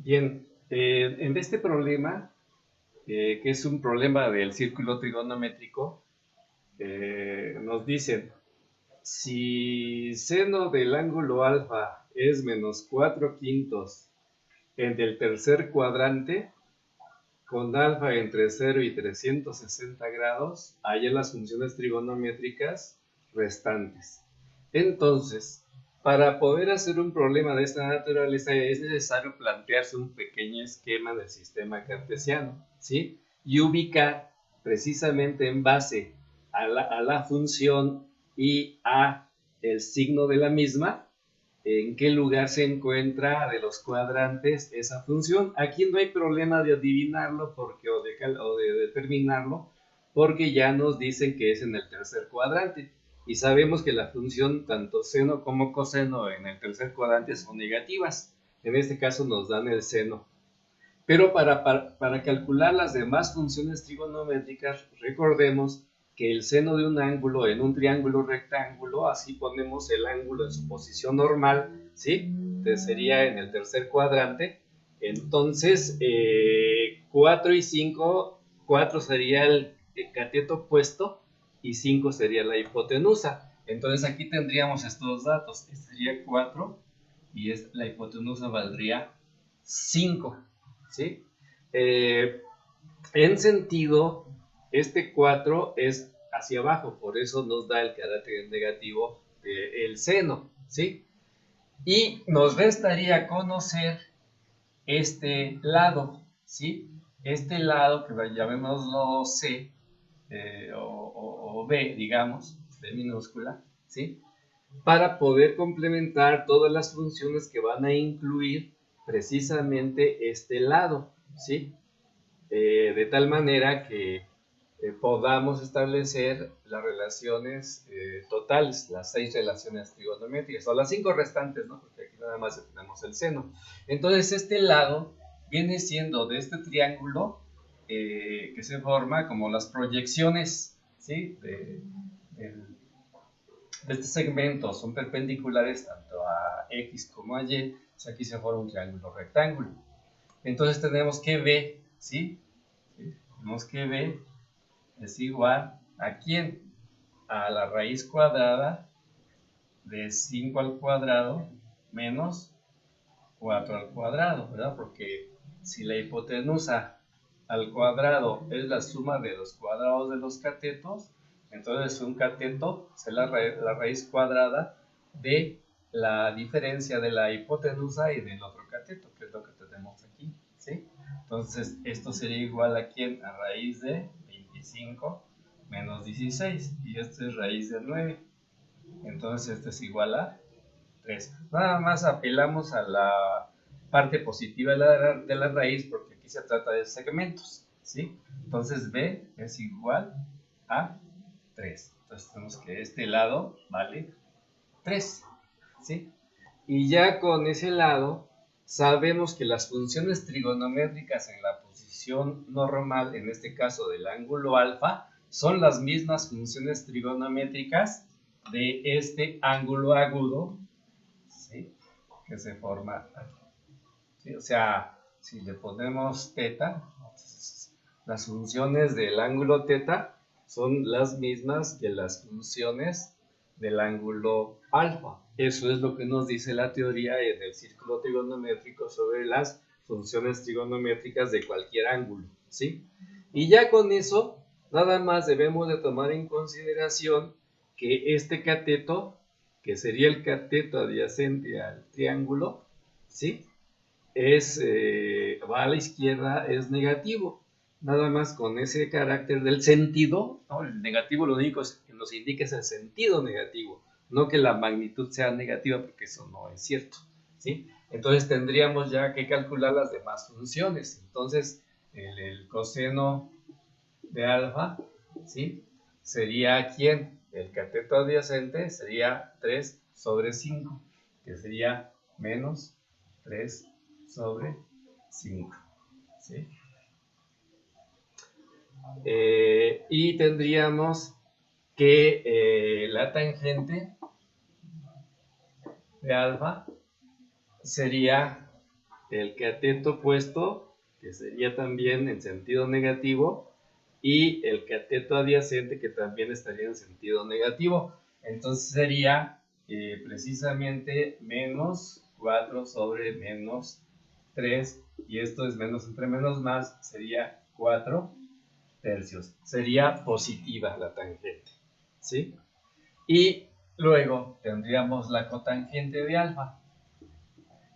Bien, en este problema, que es un problema del círculo trigonométrico, nos dicen, si seno del ángulo alfa es menos 4 quintos en el tercer cuadrante, con alfa entre 0 y 360 grados, hallan las funciones trigonométricas restantes. Entonces, para poder hacer un problema de esta naturaleza es necesario plantearse un pequeño esquema del sistema cartesiano, ¿sí? Y ubicar precisamente en base a la función y a el signo de la misma, en qué lugar se encuentra de los cuadrantes esa función. Aquí no hay problema de adivinarlo porque, o de determinarlo, porque ya nos dicen que es en el tercer cuadrante. Y sabemos que la función tanto seno como coseno en el tercer cuadrante son negativas. En este caso nos dan el seno. Pero para calcular las demás funciones trigonométricas, recordemos que el seno de un ángulo en un triángulo rectángulo, así ponemos el ángulo en su posición normal, ¿sí? Entonces sería en el tercer cuadrante. Entonces, 4 y 5, 4 sería el cateto opuesto y 5 sería la hipotenusa. Entonces aquí tendríamos estos datos. Este sería 4 y la hipotenusa valdría 5. ¿Sí? Eh, en sentido, este 4 es hacia abajo, por eso nos da el carácter negativo del seno, ¿sí? Y nos restaría conocer este lado, ¿sí? Este lado, que llamémoslo C, o B, digamos, B minúscula, ¿sí? Para poder complementar todas las funciones que van a incluir precisamente este lado, ¿sí? De tal manera que podamos establecer las relaciones totales, las 6 relaciones trigonométricas, o las 5 restantes, ¿no? Porque aquí nada más tenemos el seno. Entonces, este lado viene siendo de este triángulo que se forma como las proyecciones, ¿sí? De este segmento son perpendiculares tanto a X como a Y, pues aquí se forma un triángulo rectángulo. Entonces tenemos que B, ¿sí? Tenemos que B es igual a ¿quién? A la raíz cuadrada de 5 al cuadrado menos 4 al cuadrado, ¿verdad? Porque si la hipotenusa al cuadrado es la suma de los cuadrados de los catetos, entonces un cateto es la raíz cuadrada de la diferencia de la hipotenusa y del otro cateto, que es lo que tenemos aquí, ¿sí? Entonces esto sería igual a ¿quién? A raíz de 25 menos 16, y esto es raíz de 9. Entonces esto es igual a 3. Nada más apelamos a la parte positiva de la raíz porque aquí se trata de segmentos, ¿sí? Entonces B es igual a 3. Entonces tenemos que este lado vale 3, ¿sí? Y ya con ese lado sabemos que las funciones trigonométricas en la posición normal, en este caso del ángulo alfa, son las mismas funciones trigonométricas de este ángulo agudo, ¿sí? Que se forma aquí, ¿sí? O sea, si le ponemos teta, las funciones del ángulo teta son las mismas que las funciones del ángulo alfa. Eso es lo que nos dice la teoría en el círculo trigonométrico sobre las funciones trigonométricas de cualquier ángulo, ¿sí? Y ya con eso, nada más debemos de tomar en consideración que este cateto, que sería el cateto adyacente al triángulo, ¿sí? Va a la izquierda, es negativo. Nada más con ese carácter del sentido, ¿no? El negativo lo único que nos indica es el sentido negativo, no que la magnitud sea negativa, porque eso no es cierto, ¿sí? Entonces tendríamos ya que calcular las demás funciones. Entonces, el coseno de alfa, ¿sí? Sería ¿quién? El cateto adyacente sería 3 sobre 5, que sería menos 3 sobre 5, ¿sí? Y tendríamos que la tangente de alfa sería el cateto opuesto, que sería también en sentido negativo, y el cateto adyacente, que también estaría en sentido negativo. Entonces sería precisamente menos 4 sobre menos 3, y esto es menos entre menos más, sería 4 tercios. Sería positiva la tangente, ¿sí? Y luego tendríamos la cotangente de alfa,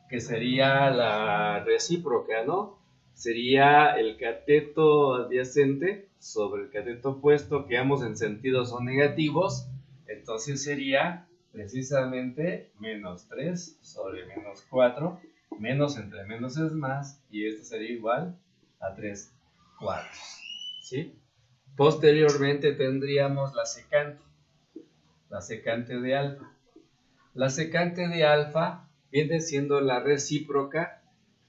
que sería la recíproca, ¿no? Sería el cateto adyacente sobre el cateto opuesto, que ambos en sentido son negativos. Entonces sería precisamente menos 3 sobre menos 4, menos entre menos es más, y esto sería igual a 3 cuartos, ¿sí? Posteriormente tendríamos la secante de alfa. La secante de alfa viene siendo la recíproca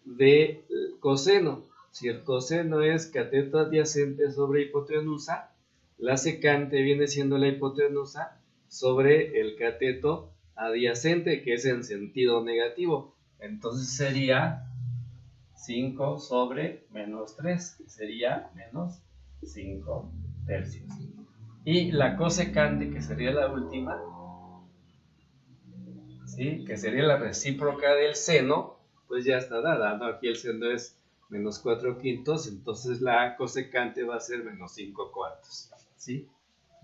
del coseno. Si el coseno es cateto adyacente sobre hipotenusa, la secante viene siendo la hipotenusa sobre el cateto adyacente, que es en sentido negativo. Entonces sería 5 sobre menos 3, que sería menos 5 tercios. Y la cosecante, que sería la última, ¿sí? Que sería la recíproca del seno, pues ya está dada, ¿no? Aquí el seno es menos 4 quintos, entonces la cosecante va a ser menos 5 cuartos, ¿sí?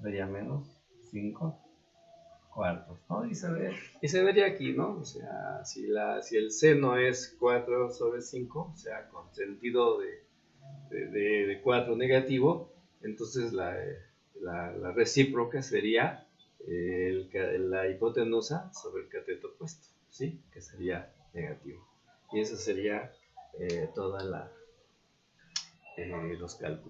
Sería menos 5 cuartos, ¿no? Y se vería aquí, ¿no? O sea, si el seno es 4 sobre 5, o sea, con sentido de 4 negativo, entonces la recíproca sería la hipotenusa sobre el cateto opuesto, ¿sí? Que sería negativo. Y eso sería toda los cálculos.